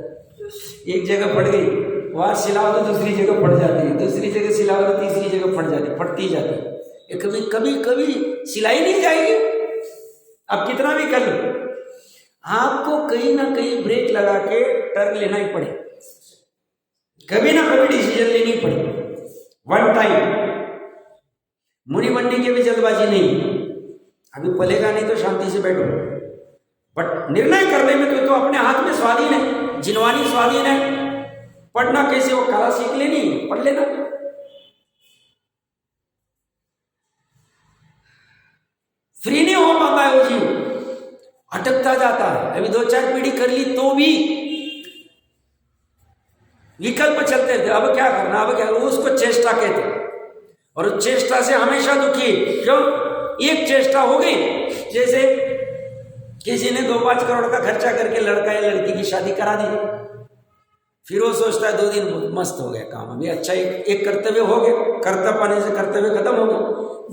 एक जगह फट गई, वहाँ सिलाओ तो दूसरी जगह फट जाती है, दूसरी जगह सिलाओ तो तीसरी जगह फट जाती है, फटती जाती है। ये कभी कभी कभी सिलाई नहीं जाएगी, अब कितना भी कर लो, आपको कहीं ना कहीं ब्रेक लगा के टर्न लेना ही पड़े, कभी ना कभी डिसीजन लेनी पड़े, वन टाइम। मुनि बनने की भी जल्दबाजी नहीं, अभी पलेगा नहीं तो शांति से बैठो, बट निर्णय करने में तो अपने हाथ में स्वाधीन है, जिनवानी स्वाधीन है। पढ़ना कैसे, वो कला सीख लेनी, पढ़ लेना। फ्री नहीं हो पाता है वो जीव, अटकता जाता है। अभी 2-4 पीढ़ी कर ली तो भी विकल्प चलते थे, अब क्या करना, अब क्या, उसको चेष्टा कहते, और उस चेष्टा से हमेशा दुखी। क्यों, एक चेष्टा हो गई, जैसे किसी ने 2-5 करोड़ का खर्चा करके लड़का या लड़की की शादी करा दी, फिर वो सोचता है 2 दिन मस्त हो गया काम, अभी अच्छा एक कर्तव्य हो गया, कर्तव्य पाने से कर्तव्य खत्म हो गया,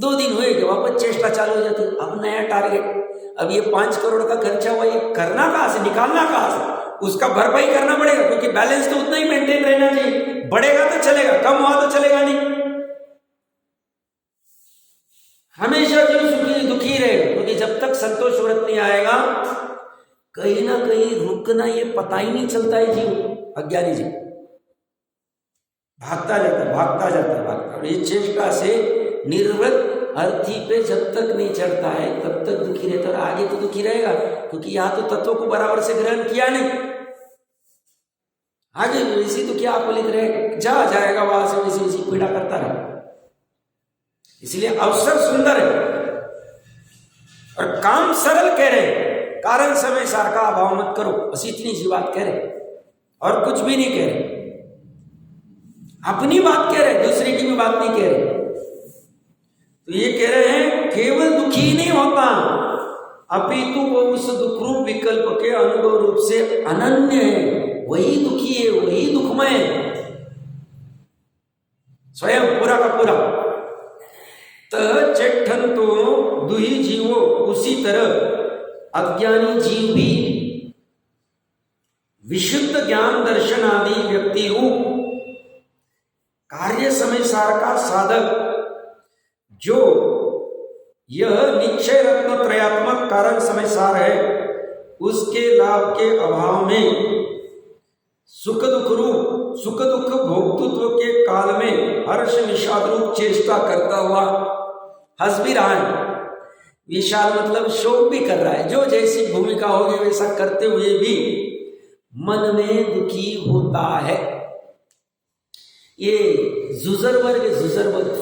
2 दिन हुए कि वापस चेष्टा चालू हो जाती, अब नया टारगेट। अब ये 5 करोड़ का खर्चा हुआ, ये करना कहाँ से, निकालना कहाँ से, उसका भरपाई करना पड़ेगा, क्योंकि बैलेंस तो उतना ही मेंटेन रहना चाहिए, बढ़ेगा तो चलेगा, कम हुआ तो चलेगा नहीं। हमेशा जीव सुखी दुखी रहेगा, क्योंकि जब तक संतोष व्रत नहीं आएगा, कहीं ना कहीं रुकना ये पता ही नहीं चलता है जीव, अज्ञानी जीव भागता जाता है, भागता जाता है, भागता। और ये चेष्टा से निर्वृत्त अर्थी पे जब तक नहीं चढ़ता है तब तक दुखी रहता है, और आगे तो दुखी रहेगा, क्योंकि यहाँ तो तत्वों को बराबर से ग्रहण किया नहीं, आगे भी वैसी दुखी आकुलित रहेगा, जहाँ जाएगा वहां से वैसी वैसी पीड़ा करता रहेगा। इसलिए अवसर सुंदर है और काम सरल कह रहे, कारण समय सार का अभाव मत करो, बस इतनी सी बात कह रहे, और कुछ भी नहीं कह रहे, अपनी बात कह रहे, दूसरे की भी बात नहीं कह रहे। तो ये कह रहे हैं केवल दुखी नहीं होता, अपितु वो उस दुख रूप विकल्प के अनुभव रूप से अनन्य है, वही दुखी है, वही दुखमय है, स्वयं पूरा का पूरा। चेठन तो दुही जीवो, उसी तरह अज्ञानी जीव भी विशुद्ध ज्ञान दर्शन आदि व्यक्ति रूप कार्य समय सार का साधक जो यह निश्चय रत्न त्रयात्मक कारण समय सार है, उसके लाभ के अभाव में सुख दुख भोक्तृत्व के काल में हर्ष विषाद रूप चेष्टा करता हुआ हंस भी रहा है। विषाद मतलब शोक भी कर रहा है, जो जैसी भूमिका होगी वैसा करते हुए भी मन में दुखी होता है। ये जुजरबर्ग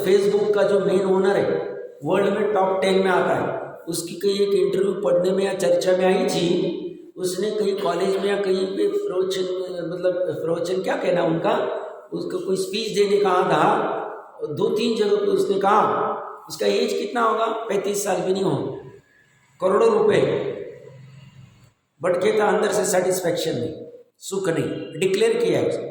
फेसबुक का जो मेन ओनर है, वर्ल्ड में टॉप 10 में आता है, उसकी कई एक इंटरव्यू पढ़ने में या चर्चा में आई थी। उसने कई कॉलेज में या कहीं पे प्रवचन क्या कहना उनका, उसको कोई स्पीच देने कहा था, 2-3 जगह पे उसने कहा उसका एज कितना होगा, 35 साल भी नहीं होगा, करोड़ों रुपए, बट कहता अंदर से सेटिस्फेक्शन नहीं, सुख नहीं। डिक्लेयर किया उसने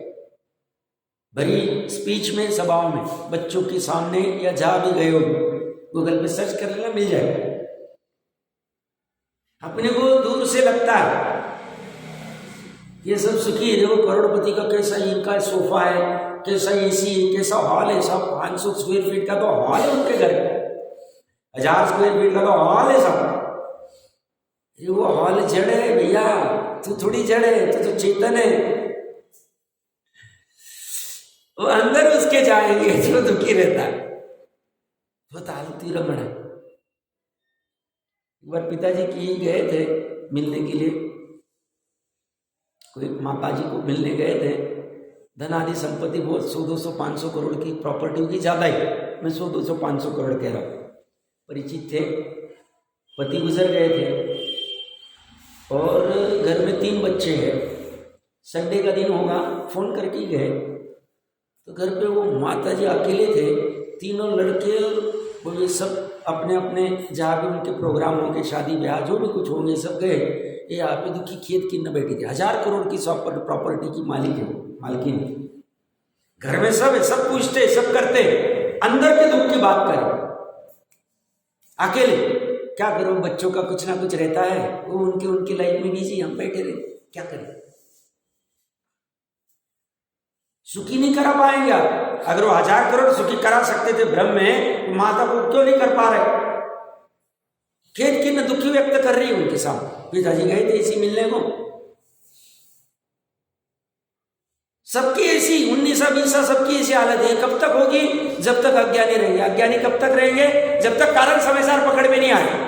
भरी स्पीच में, सभाओं में, बच्चों के सामने या जहां भी गए हो, गूगल पे सर्च कर लेना, मिल जाएगा। अपने को दूर से लगता है ये सब सुखी है, देखो करोड़पति का कैसा इनका सोफा है, कैसा एसी है, कैसा हॉल है, सब 500 स्क्वायर फीट का तो हॉल है उनके घर, 1000 स्क्वायर फीट का तो हॉल है सब। ये वो हॉल जड़ है भैया, तू थोड़ी जड़ है, तू तो चेतन है। वो अंदर उसके जाएंगे जो दुखी रहता है, वो तालती रमण है। एक बार पिताजी की गए थे मिलने के लिए, कोई माता जी को मिलने गए थे, धन आदि संपत्ति बहुत 100-200-500 करोड़ की प्रॉपर्टी होगी, ज़्यादा ही, मैं 100-200-500 करोड़ कह रहा हूँ। परिचित थे, पति गुजर गए थे और घर में 3 बच्चे हैं। संडे का दिन होगा, फोन करके गए तो घर पे वो माता जी अकेले थे, तीनों लड़के और वो ये सब अपने अपने जहाँ भी उनके प्रोग्राम होंगे, शादी ब्याह जो भी कुछ होंगे, सब गए। ये यहाँ पे दुखी खेत की न बैठी थी, 1000 करोड़ की प्रॉपर्टी की मालकिन। घर में सब है, सब पूछते, सब करते, अंदर के दुख की बात करें, अकेले क्या करो, बच्चों का कुछ ना कुछ रहता है, वो उनकी लाइफ में बिजी, हम बैठे रहे, क्या करें। सुखी नहीं करा पाएंगे आप। अगर वो 1000 करोड़ सुखी करा सकते थे ब्रह्म में, तो माता को क्यों नहीं कर पा रहे। खेत की न दुखी व्यक्त कर रही है उनके साथ। पिताजी गए थे इसी मिलने को, सबकी ऐसी 19-20 सबकी ऐसी हालत है। कब तक होगी, जब तक अज्ञानी रहेंगे। अज्ञानी कब तक रहेंगे, जब तक कारण समय सार पकड़ में नहीं आए।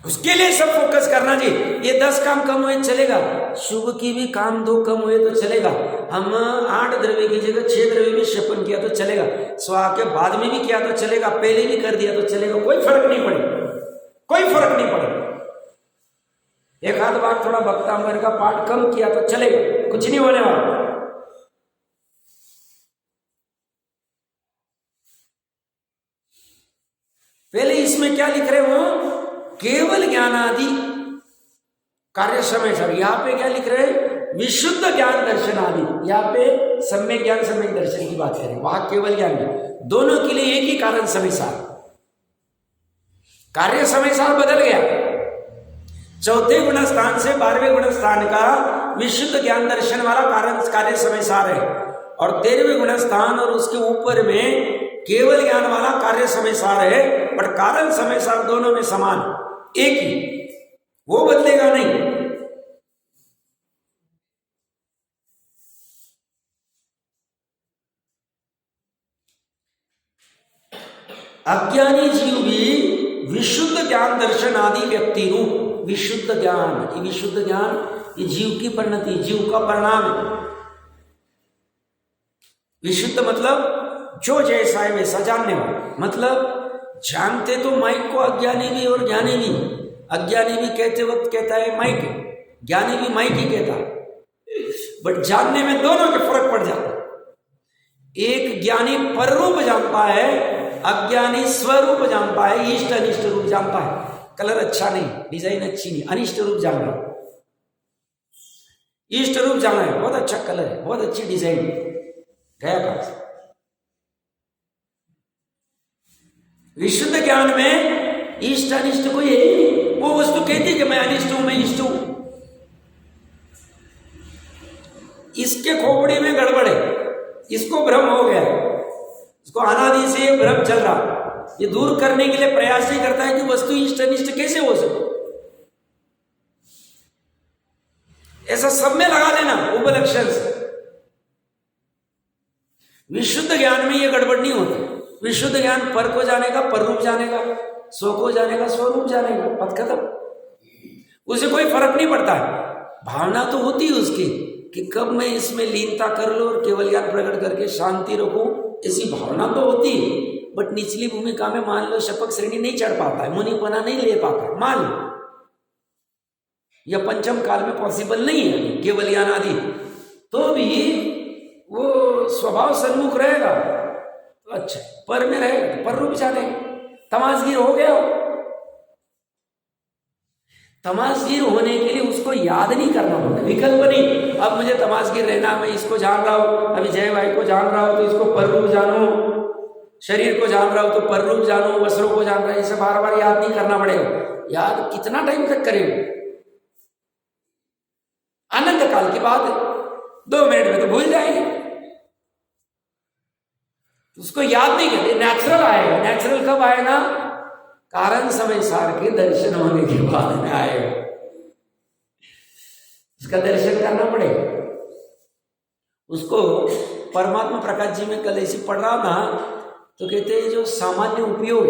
उसके लिए सब फोकस करना जी। ये 10 काम कम हुए चलेगा, शुभ की भी काम 2 कम हुए तो चलेगा। हम 8 द्रव्य की जगह 6 द्रव्य में क्षेपण किया तो चलेगा, स्वाहा के बाद में भी किया तो चलेगा, पहले भी कर दिया तो चलेगा, कोई फर्क नहीं पड़ेगा, कोई फर्क नहीं पड़ेगा। एक आध बार थोड़ा भक्तांबर का पाठ कम किया तो चलेगा, कुछ नहीं होने वाला। पहले इसमें क्या लिख रहे हो, केवल ज्ञान आदि कार्य समय सर। यहां पे क्या लिख रहे हैं, विशुद्ध ज्ञान दर्शन आदि। यहां पे सम्यक ज्ञान सम्यक दर्शन की बात करें, वहां केवल ज्ञान, दोनों के लिए एक ही कारण समय सार। कार्य समय सार बदल गया, 4थे गुण स्थान से 12वें गुण स्थान का विशुद्ध ज्ञान दर्शन वाला कारण कार्य समय सार है, और 13वें गुण स्थान और उसके ऊपर में केवल ज्ञान वाला कार्य समय सार है। पर कारण समय सार दोनों में समान, एक ही, वो बदलेगा नहीं। अज्ञानी जीव भी विशुद्ध ज्ञान दर्शन आदि व्यक्ति रूप विशुद्ध ज्ञान, ये विशुद्ध ज्ञान ये जीव की परिणति, जीव का परिणाम है। विशुद्ध मतलब जो जैसा है वैसा जानने वाला, मतलब जानते तो माइक को अज्ञानी भी और ज्ञानी भी। अज्ञानी भी कहते वक्त कहता है माइक, ज्ञानी भी माइक ही कहता है, बट जानने में दोनों के फर्क पड़ जाता है। एक ज्ञानी पररूप जानता है, अज्ञानी स्वरूप जानता है, इष्ट अनिष्ट रूप जानता है। कलर अच्छा नहीं, डिजाइन अच्छी नहीं, अनिष्ट रूप जान रहा है, इष्ट रूप जाना है, बहुत अच्छा कलर है, बहुत अच्छी डिजाइन, गया काम। विशुद्ध ज्ञान में इष्ट अनिष्ट कोई है ही नहीं। वो वस्तु कहती है कि मैं अनिष्ट हूं, मैं इष्ट हूं। इसके खोपड़ी में गड़बड़ है, इसको भ्रम हो गया, इसको अनादि से ये भ्रम चल रहा। ये दूर करने के लिए प्रयास ही करता है कि वस्तु इष्ट अनिष्ट कैसे हो सके। ऐसा सब में लगा लेना उपलक्षण से। विशुद्ध ज्ञान में ये गड़बड़ नहीं होती। विशुद्ध ज्ञान पर को जानेगा, पर रूप जानेगा, स्व को जानेगा, स्वरूप जानेगा, पद खत्म। उसे कोई फर्क नहीं पड़ता है। भावना तो होती है उसकी कि कब मैं इसमें लीनता कर लूं और केवल ज्ञान प्रकट करके शांति रखूं, ऐसी भावना तो होती है। बट निचली भूमिका में मान लो शपक श्रेणी नहीं चढ़ पाता है, मुनिपना नहीं ले पाता, मान लो या पंचम काल में पॉसिबल नहीं है केवल ज्ञान आदि, तो भी वो स्वभाव सन्मुख रहेगा तो अच्छा, पर में रहेगा तो पर रूप जाने। तमाशगीर हो गया, तमाशगीर होने के लिए उसको याद नहीं करना पड़ता, विकल्प नहीं। अब मुझे तमाशगीर रहना, मैं इसको जान रहा हूं, अभी जय भाई को जान रहा हूं तो इसको पर रूप जानो, शरीर को जान रहा हूं तो पर रूप जानो, वस्त्रों को जान रहा है, इसे बार बार याद नहीं करना पड़ेगा। याद कितना टाइम तक करेगा, अनंत काल की बात है, 2 मिनट में तो भूल जाएंगे। उसको याद नहीं करते, नेचुरल आएगा। नेचुरल कब आएगा? कारण समय सार के दर्शन होने के बाद में आएगा। उसका दर्शन करना पड़ेगा। उसको परमात्मा प्रकाश जी में कल ऐसी पढ़ रहा था तो कहते हैं जो सामान्य उपयोग,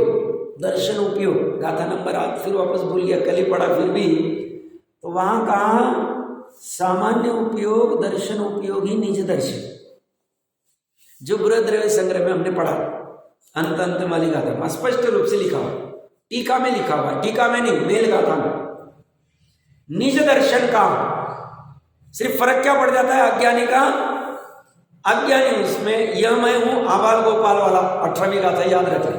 दर्शन उपयोग, गाथा नंबर आज फिर वापस भूल गया, कल ही पढ़ा फिर भी, तो वहां कहा सामान्य उपयोग, दर्शन उपयोग ही निज दर्शन। जो बृहद्रव्य संग्रह में हमने पढ़ा, अंत अंत वाली गाथा में स्पष्ट रूप से लिखा हुआ, टीका में लिखा हुआ, टीका में नहीं, मेल गाथा में निज दर्शन का। सिर्फ फर्क क्या पड़ जाता है अज्ञानी का? अज्ञानी उसमें यह मैं हूं आबाल गोपाल वाला 18वीं गाथा याद रख ले,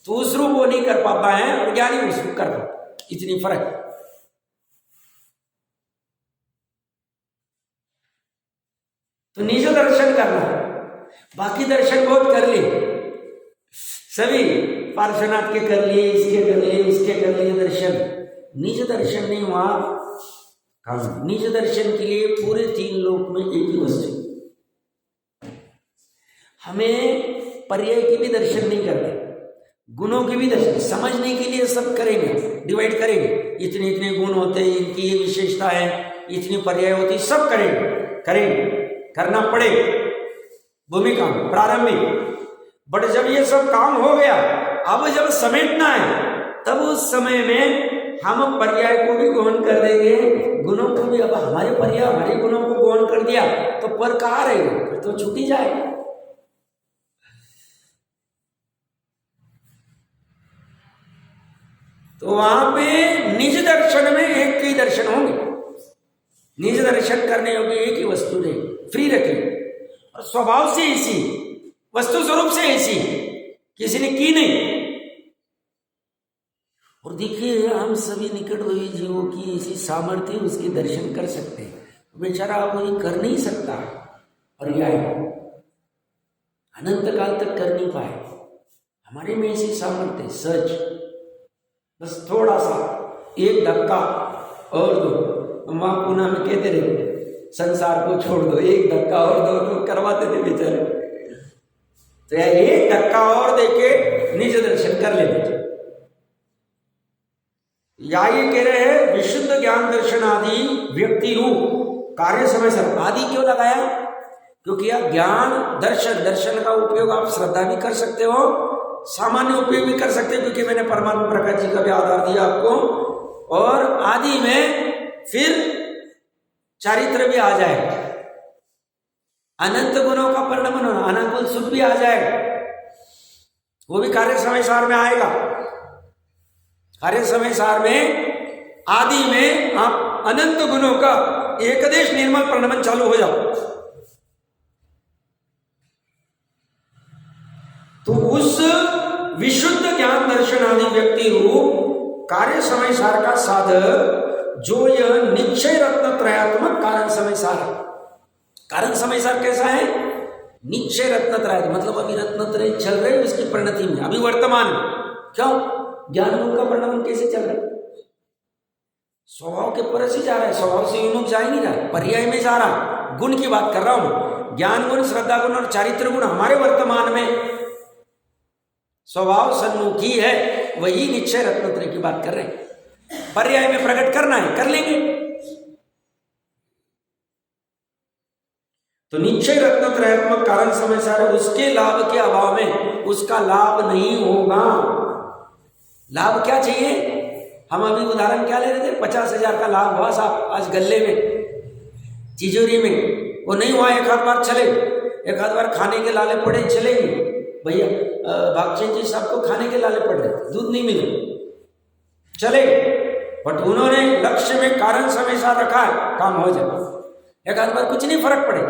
तो उस रूप वो नहीं कर पाता है और ज्ञानी उस रूप कर पाता, इतनी फर्क। तो निज दर्शन करना है, बाकी दर्शन बहुत कर लिए, सभी पार्श्वनाथ के कर लिए, इसके कर लिए, उसके कर लिए दर्शन। निज दर्शन नहीं हुआ काम। निज दर्शन के लिए पूरे 3 लोक में एक ही वस्तु। हमें पर्याय की भी दर्शन नहीं करते, गुणों की भी दर्शन समझने के लिए सब करेंगे, डिवाइड करेंगे, इतने इतने गुण होते हैं, इनकी ये विशेषता है, इतनी पर्याय होती, सब करेंगे, करेंगे, करना पड़ेगा भूमिका में प्रारंभिक। बट जब ये सब काम हो गया, अब जब समेटना है, तब उस समय में हम पर्याय को भी गौण कर देंगे, गुणों को भी। अब हमारे पर्याय हमारे गुणों को गौण कर दिया तो पर कहाँ रहेगा? फिर तो छूटी जाएगा। तो वहां पे निज दर्शन में एक ही दर्शन होंगे, निज दर्शन करने योग्य एक ही वस्तु नहीं, फ्री रखें। और स्वभाव से ऐसी, वस्तु स्वरूप से ऐसी, किसी ने की नहीं। और देखिए हम सभी निकट हुई जीवों की ऐसी सामर्थ्य, उसके दर्शन कर सकते हैं, बेचारा वो कर नहीं सकता, पर्याय अनंत काल तक कर नहीं पाए। हमारे में ऐसी सामर्थ्य सच, बस थोड़ा सा एक धक्का और दो। हम वहां पूना में कहते रहे संसार को छोड़ दो, एक धक्का और दो, तो करवाते थे बेचारे। तो एक धक्का और देके निज दर्शन कर लेते। या ये कह रहे हैं विशुद्ध ज्ञान दर्शन आदि व्यक्ति रूप कार्य समय सर। आदि क्यों लगाया? क्योंकि यह ज्ञान दर्शन, दर्शन का उपयोग आप श्रद्धा भी कर सकते हो, सामान्य उपयोग भी कर सकते हो, क्योंकि मैंने परमात्मा प्रकाश जी का भी आधार दिया आपको। और आदि में फिर चारित्र भी आ जाएगा, अनंत गुणों का परिणाम होना, अनुकूल सुख भी आ जाएगा, वो भी कार्य समय सार में आएगा। कार्य समय सार में आदि में आप अनंत गुणों का एकदेश निर्मल परिणाम चालू हो जाओ। तो उस विशुद्ध ज्ञान दर्शन आदि व्यक्ति रूप कार्य समय सार का साधक जो यह निश्चय रत्न त्रयात्मक कारण समय सार है। कारण समय सार कैसा है? निश्चय रत्न त्रय, मतलब अभी रत्न त्रय चल रहे उसकी परिणति में, अभी वर्तमान। क्यों? ज्ञान गुण का वर्णन कैसे चल रहा है? स्वभाव के पर से जा रहा है, स्वभाव से विमुख जा ही नहीं रहा, पर्याय में जा रहा। गुण की बात कर रहा हूं, ज्ञान गुण, श्रद्धा गुण और चारित्र गुण हमारे वर्तमान में स्वभाव सन्मुखी है, वही निश्चय रत्नत्रय की बात कर रहे हैं। पर्याय में प्रकट करना है, कर लेंगे। तो निश्चय रत्नत्रयात्मक कारण समय सारे, उसके लाभ के अभाव में उसका लाभ नहीं होगा। लाभ क्या चाहिए? हम अभी उदाहरण क्या ले रहे थे? 50,000 का लाभ हुआ साहब आज गल्ले में, तिजोरी में, वो नहीं हुआ, एक आध बार चले, एक आध बार खाने के लाले पड़े, चलेंगे भैया। भागचंद जी साहब को खाने के लाले पड़ रहे, दूध नहीं मिले, चले, बट उन्होंने लक्ष्य में कारण समय साथ रखा है, काम हो जाए। एक आध बार कुछ नहीं फर्क पड़े,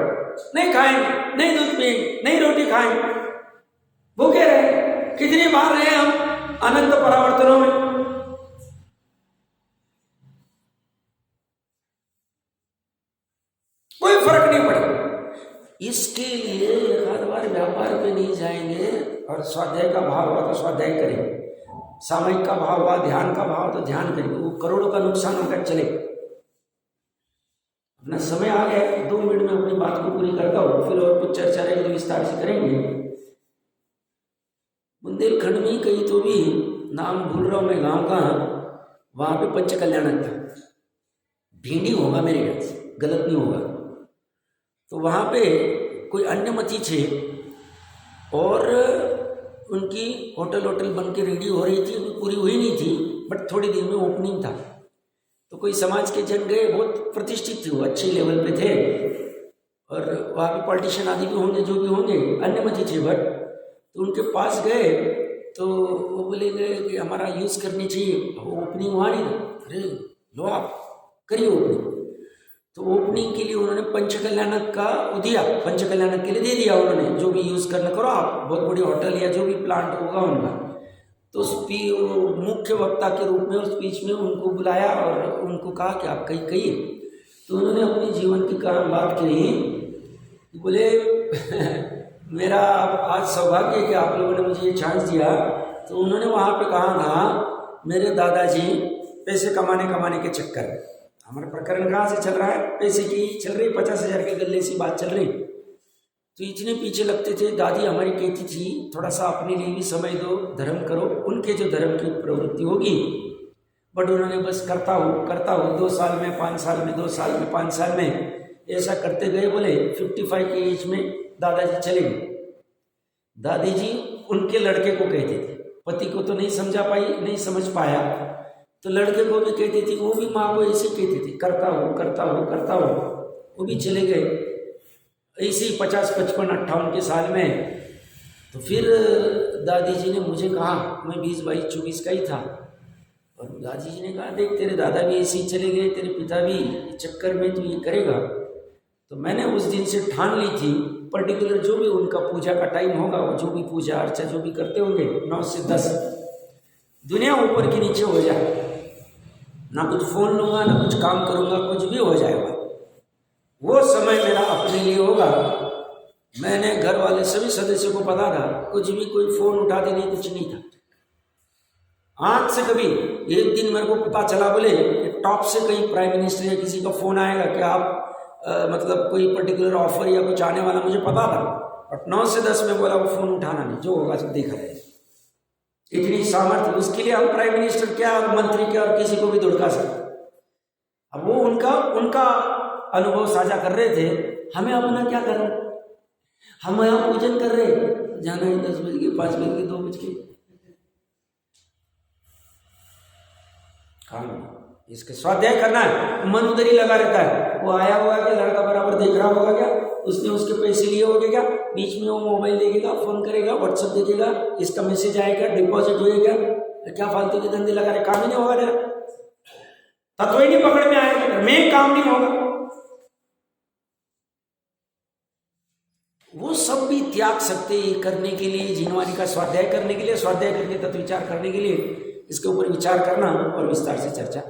नहीं खाएंगे, नहीं दूध पिएंगे, नहीं रोटी खाएंगे, भूखे रहे। कितनी बार रहे हम अनंत परावर्तनों में, कोई फर्क नहीं पड़ेगा। इसके लिए एक आध बार व्यापार पे नहीं जाएंगे और स्वाध्याय का भाव हुआ तो स्वाध्याय करेंगे, सामयिक का भाव हुआ, ध्यान का भाव तो ध्यान करेंगे। वो करोड़ों का नुकसान होकर चले। अपना समय आ गया, 2 मिनट में अपनी बात को पूरी करता हूँ, फिर और कुछ चर्चा रहेगी तो विस्तार से करेंगे। बुंदेलखंड में कहीं तो भी, नाम भूल रहा हूँ मैं गाँव का, वहाँ पे पंच कल्याणक था, भिंडी होगा मेरे ख्याल से, गलत नहीं होगा। तो वहाँ पे कोई अन्य मती थे और उनकी होटल बन के रेडी हो रही थी, पूरी हुई नहीं थी, बट थोड़ी दिन में ओपनिंग था। तो कोई समाज के जन गए, बहुत प्रतिष्ठित थे, वो अच्छे लेवल पे थे, और वहाँ पे पॉलिटिशियन आदि भी होंगे, जो भी होंगे, अन्य मती थे, बट तो उनके पास गए तो वो बोले गए कि हमारा यूज़ करनी चाहिए। वो ओपनिंग हुआ नहीं, अरे लो आप करिए ओपनिंग। तो ओपनिंग के लिए उन्होंने पंचकल्याणक का दिया, पंचकल्याणक के लिए दे दिया उन्होंने, जो भी यूज़ करना करो आप, बहुत बड़ी होटल या जो भी प्लांट होगा उनका। तो मुख्य वक्ता के रूप में उस स्पीच में उनको बुलाया और उनको कहा कि आप कहिए। तो उन्होंने अपने जीवन की बात कही, बोले मेरा आज सौभाग्य है कि आप लोगों ने मुझे ये चांस दिया। तो उन्होंने वहाँ पे कहा था, मेरे दादाजी पैसे कमाने के चक्कर में, हमारा प्रकरण कहाँ से चल रहा है, पैसे की चल रही, 50,000 के गले से बात चल रही, तो इतने पीछे लगते थे। दादी हमारी कहती थी थोड़ा सा अपने लिए भी समय दो, धर्म करो, उनके जो धर्म की प्रवृत्ति होगी। बट उन्होंने बस करता हूँ 2 साल में, 5 साल में, 2 साल में, 5 साल में, ऐसा करते गए। बोले 55 की एज में दादाजी चले गए। दादी जी उनके लड़के को कहते थे, पति को तो नहीं समझ पाया, तो लड़के को भी कहती थी, वो भी माँ को ऐसे कहती थी, करता हूँ। वो भी चले गए ऐसे ही 50, 55, 58 के साल में। तो फिर दादी जी ने मुझे कहा, मैं 20, 22, 24 का ही था, और दादी जी ने कहा, देख तेरे दादा भी ऐसे ही चले गए, तेरे पिता भी चक्कर में तू ये करेगा। तो मैंने उस दिन से ठान ली थी, पर्टिकुलर जो भी उनका पूजा का टाइम होगा, वो जो भी पूजा अर्चा जो भी करते होंगे, 9 से 10, दुनिया ऊपर की नीचे हो जाए, ना कुछ फोन लूँगा, ना कुछ काम करूँगा, कुछ भी हो जाएगा, वो समय मेरा अपने लिए होगा। मैंने घर वाले सभी सदस्यों को पता था, कुछ भी कोई फोन उठाते नहीं, कुछ नहीं था। आँख से कभी एक दिन मेरे को पता चला, बोले टॉप से कहीं प्राइम मिनिस्टर या किसी का फोन आएगा कि आप मतलब कोई पर्टिकुलर ऑफर या कुछ आने वाला, मुझे पता था, और 9 से 10 में बोला वो फोन उठाना नहीं, जो होगा सब देखा जाएगा। इतनी सामर्थ्य, उसके लिए हम प्राइम मिनिस्टर क्या और मंत्री क्या और किसी को भी दुड़का सकते। अब वो उनका अनुभव साझा कर रहे थे, हमें अपना क्या कर रहे, हम यहाँ पूजन कर रहे, जाना है 10 बज के, 5 बज के, 2 बज के, काम इसके स्वाध्याय करना है। मन उधर ही लगा रहता है, वो आया होगा क्या, लड़का बराबर देख रहा होगा क्या, उसने उसके पैसे लिए होंगे क्या, बीच में वो मोबाइल देखेगा, फोन करेगा, व्हाट्सएप देखेगा, इसका मैसेज आएगा, डिपॉजिट होएगा, क्या फालतू के धंधे लगा रहे, काम ही नहीं होगा तेरा, तत्व ही नहीं पकड़ में आएगा, मैं काम नहीं होगा। वो सब भी त्याग सकते करने के लिए, जिनवानी का स्वाध्याय करने के लिए, स्वाध्याय करके तत्व विचार करने के लिए, इसके ऊपर विचार करना और विस्तार से चर्चा